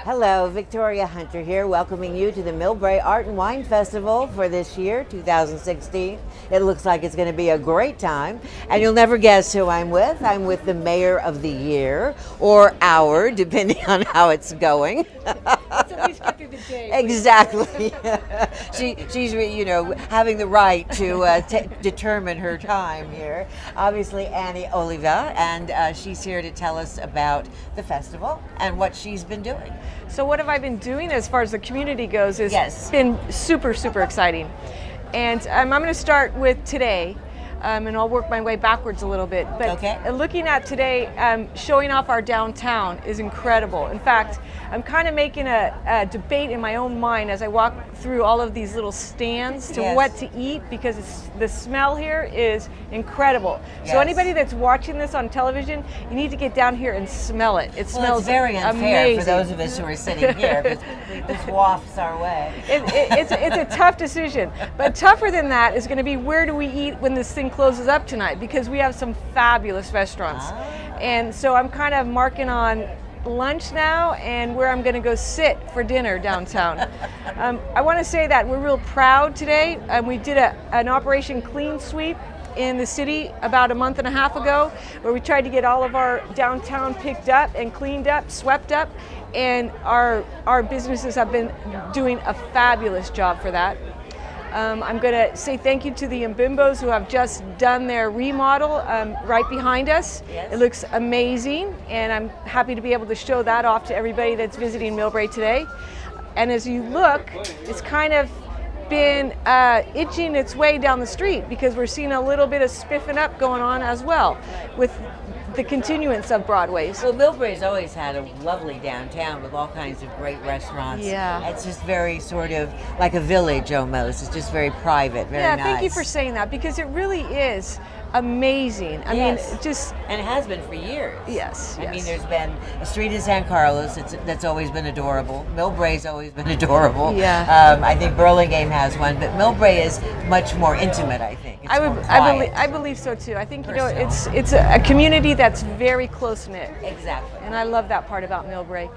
Hello, Victoria Hunter here, welcoming you to the Millbrae Art and Wine Festival for this year, 2016. It looks like it's going to be a great time, and you'll never guess who I'm with. I'm with the Mayor of the Year, or hour, depending on how it's going. Let's at least get through the day. Exactly. She's having the right to determine her time here. Obviously, Anne Oliva, and she's here to tell us about the festival and what she's been doing. So what have I been doing as far as the community goes is Yes. been super exciting. And I'm going to start with today. And I'll work my way backwards a little bit. But Okay. Looking at today, showing off our downtown is incredible. In fact, I'm kind of making a debate in my own mind as I walk through all of these little stands to Yes. what to eat, because the smell here is incredible. Yes. So anybody that's watching this on television, you need to get down here and smell it. It Well, smells it's very unfair amazing. for those of us who are sitting here, because this wafts our way. It's a tough decision, but tougher than that is going to be, where do we eat when this thing closes up tonight, because we have some fabulous restaurants. And so I'm kind of marking on lunch now and where I'm going to go sit for dinner downtown. I want to say that we're real proud today. We did an Operation Clean Sweep in the city about a month and a half ago, where we tried to get all of our downtown picked up and cleaned up, swept up, and our businesses have been doing a fabulous job for that. I'm going to say thank you to the Mbimbos who have just done their remodel right behind us. Yes. It looks amazing, and I'm happy to be able to show that off to everybody that's visiting Millbrae today. And as you look, it's kind of been itching its way down the street, because we're seeing a little bit of spiffing up going on as well with the continuance of Broadway's. Well, Millbrae's always had a lovely downtown with all kinds of great restaurants. Yeah. It's just very sort of like a village almost. It's just very private, very nice. Thank you for saying that, because it really is amazing. I mean, just... And it has been for years. Yes. I mean, there's been a street in San Carlos that's always been adorable. Millbrae's always been adorable. Yeah. I think Burlingame has one, but Millbrae is much more intimate, I think. It's more quiet. I believe so too. I think Personal. it's a community that's very close knit. Exactly. And I love that part about Millbrae.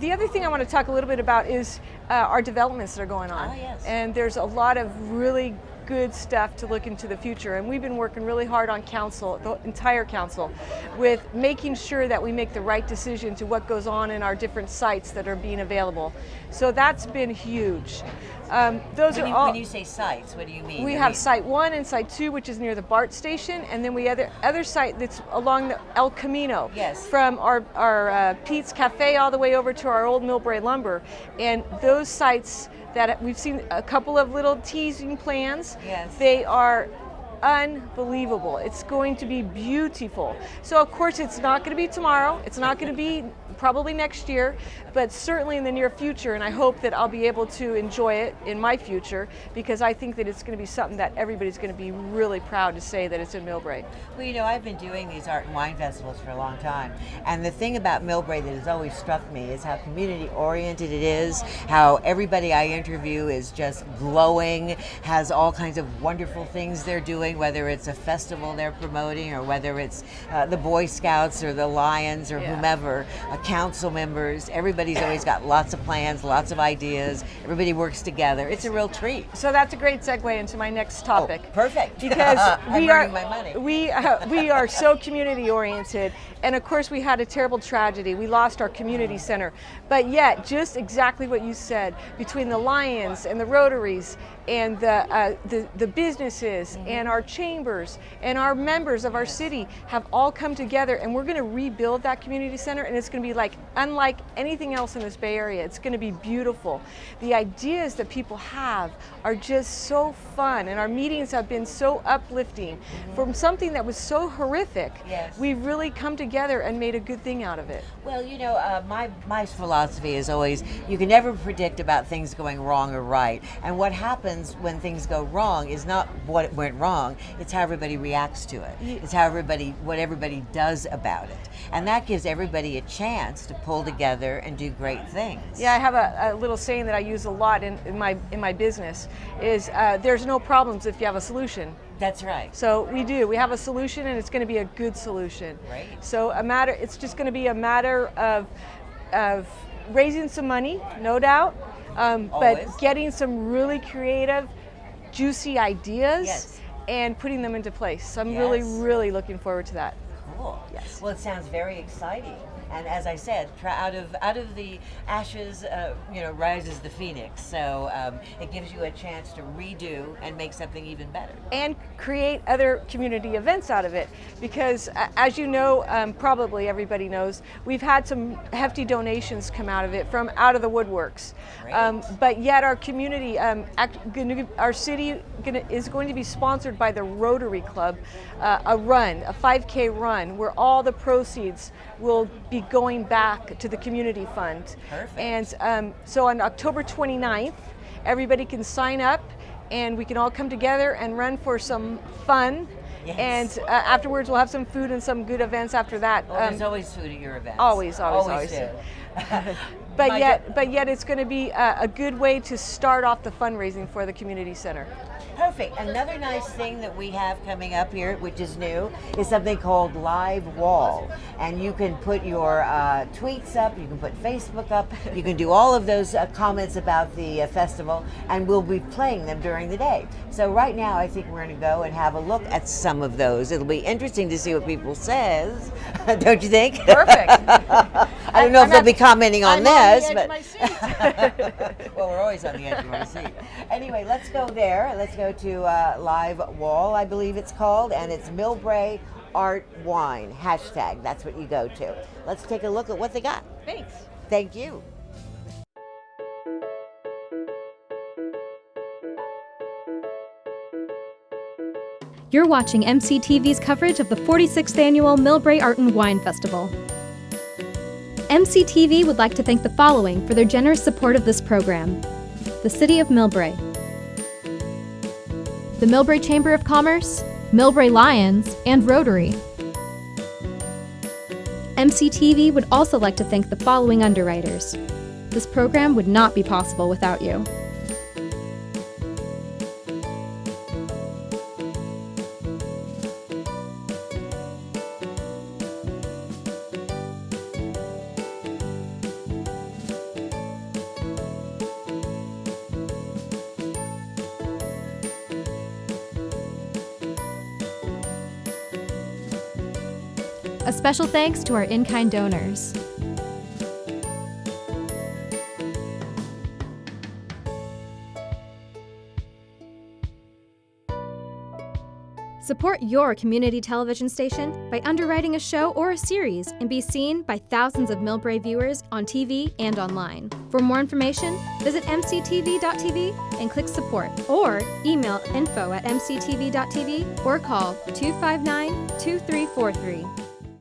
The other thing I want to talk a little bit about is our developments that are going on. Oh, yes. And there's a lot of really good stuff to look into the future, and we've been working really hard on council, the entire council, with making sure that we make the right decision to what goes on in our different sites that are being available. So that's been huge. When you say sites, what do you mean? We have site 1 and site 2, which is near the BART station, and then we have the other site that's along the El Camino. Yes. From our Pete's Cafe all the way over to our old Millbrae Lumber. And those sites that we've seen a couple of little teasing plans. Yes. They are unbelievable. It's going to be beautiful. So of course it's not going to be tomorrow. It's not going to be probably next year, but certainly in the near future, and I hope that I'll be able to enjoy it in my future, because I think that it's going to be something that everybody's going to be really proud to say that it's in Millbrae. Well, I've been doing these art and wine festivals for a long time, and the thing about Millbrae that has always struck me is how community oriented it is, how everybody I interview is just glowing, has all kinds of wonderful things they're doing, whether it's a festival they're promoting, or whether it's the Boy Scouts or the Lions or whomever, council members. Everybody's always got lots of plans, lots of ideas. Everybody works together. It's a real treat. So that's a great segue into my next topic. Oh, perfect. Because I'm earning my money. we are so community oriented, and of course we had a terrible tragedy. We lost our community center, but yet just exactly what you said, between the Lions and the Rotaries and the businesses and our chambers and our members of our city have all come together, and we're going to rebuild that community center, and it's going to be like unlike anything else in this Bay Area. It's going to be beautiful. The ideas that people have are just so fun, and our meetings have been so uplifting. From something that was so horrific, Yes. we've really come together and made a good thing out of it. Well, my philosophy is always, you can never predict about things going wrong or right. And what happens when things go wrong is not what went wrong, it's how everybody reacts to it. It's how what everybody does about it. And that gives everybody a chance to pull together and do great things. Yeah, I have a little saying that I use a lot in my business is there's no problems if you have a solution. That's right. So we do. We have a solution, and it's going to be a good solution. Right. So it's just going to be a matter of raising some money, no doubt, but Always. getting some really creative, juicy ideas Yes. and putting them into place. So I'm Yes. really, really looking forward to that. Cool. Yes. Well, it sounds very exciting. And as I said, out of the ashes, rises the phoenix. So it gives you a chance to redo and make something even better. And create other community events out of it. Because as you know, probably everybody knows, we've had some hefty donations come out of it from out of the woodworks. But yet our community, our city is going to be sponsored by the Rotary Club, a 5K run, where all the proceeds will be going back to the community fund. Perfect. And so on October 29th, everybody can sign up and we can all come together and run for some fun. Yes. And afterwards we'll have some food and some good events after that. Well, there's always food at your events. Always. do. But yet it's going to be a good way to start off the fundraising for the community center. Perfect. Another nice thing that we have coming up here, which is new, is something called Live Wall. And you can put your tweets up, you can put Facebook up, you can do all of those comments about the festival, and we'll be playing them during the day. So right now, I think we're going to go and have a look at some of those. It'll be interesting to see what people says, don't you think? Perfect. I don't know if they'll be commenting on this, I'm but on the edge of my seat. well, we're always on the edge of our seat. Anyway, let's go there. Let's go to Live Wall, I believe it's called, and it's Millbrae Art Wine, hashtag. That's what you go to. Let's take a look at what they got. Thanks. Thank you. You're watching MCTV's coverage of the 46th Annual Millbrae Art and Wine Festival. MCTV would like to thank the following for their generous support of this program: the City of Millbrae, the Millbrae Chamber of Commerce, Millbrae Lions, and Rotary. MCTV would also like to thank the following underwriters. This program would not be possible without you. A special thanks to our in-kind donors. Support your community television station by underwriting a show or a series and be seen by thousands of Millbrae viewers on TV and online. For more information, visit mctv.tv and click support, or email info@mctv.tv or call 259-2343.